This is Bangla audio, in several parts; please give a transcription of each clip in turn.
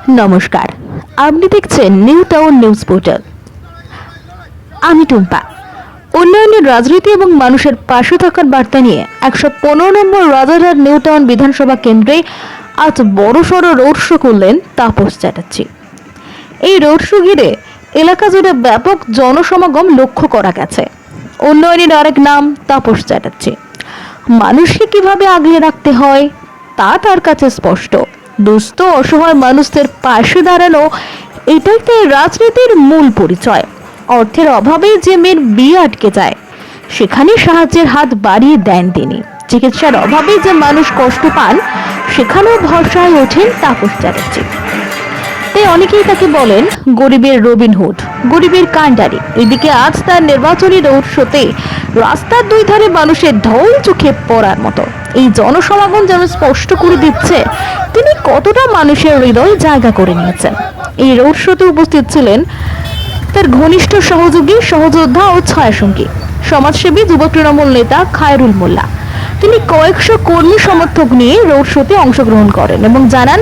নমস্কার, আপনি দেখছেন নিউ টাউন নিউজ পোর্টাল। আমি টুম্পা। উন্নয়নের রাজনীতি এবং মানুষের পাশে থাকার বার্তা নিয়ে 115 নম্বর রাজারহাট নিউ টাউন বিধানসভা কেন্দ্রে আজ বড়সড় রোড শো করলেন তাপস চ্যাটার্জি। এই রোড শো ঘিরে এলাকা জুড়ে ব্যাপক জনসমাগম লক্ষ্য করা গেছে। উন্নয়নের আরেক নাম তাপস চ্যাটার্জি। মানুষকে কিভাবে আগলে রাখতে হয় তা তার কাছে স্পষ্ট। দুস্থ অসহায় মানুষদের পাশে দাঁড়ানো, এটাই তার রাজনীতির মূল পরিচয়। অর্থের অভাবে যে মেয়ের বিয়ে আটকে যায়, সেখানে সাহায্যের হাত বাড়িয়ে দেন তিনি। চিকিৎসার অভাবে যে মানুষ কষ্ট পান, সেখানেও ভরসায় ওঠেন তাপস চ্যাটার্জি। তাই অনেকেই তাকে বলেন গরিবের রবিনহুড, গরিবের কাণ্ডারি। এদিকে আজ তার নির্বাচনী রোড শোতে রাস্তার দুই ধারে মানুষের ঢল চোখে পড়ার মতো। এই জনসমাগম যেন স্পষ্ট করে দিচ্ছে তিনি কতটা মানুষের হৃদয় জায়গা করে নিয়েছেন। এই রোড শোতে উপস্থিত ছিলেন তার ঘনিষ্ঠ সহযোগী, সহযোদ্ধা ও ছায়াসঙ্গী সমাজসেবী যুব তৃণমূল নেতা খায়রুল মোল্লা। তিনি কয়েকশো কর্মী সমর্থক নিয়ে রোড শোতে অংশগ্রহণ করেন এবং জানান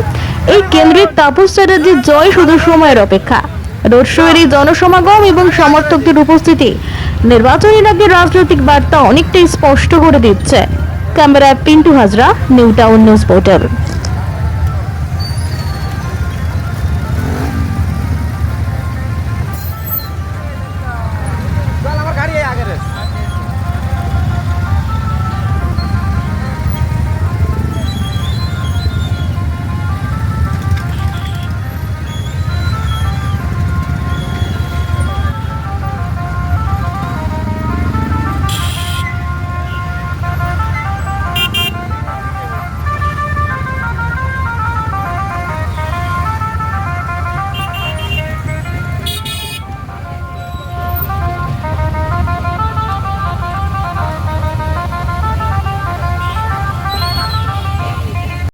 এই কেন্দ্রের তাপস চ্যাটার্জির জয় শুধু সময়ের অপেক্ষা। রোড শো এর এই জনসমাগম এবং সমর্থকদের উপস্থিতি নির্বাচনের আগে রাজনৈতিক বার্তা অনেকটাই স্পষ্ট করে দিচ্ছে। ক্যামেরায় Pintu Hazra, new town news portal.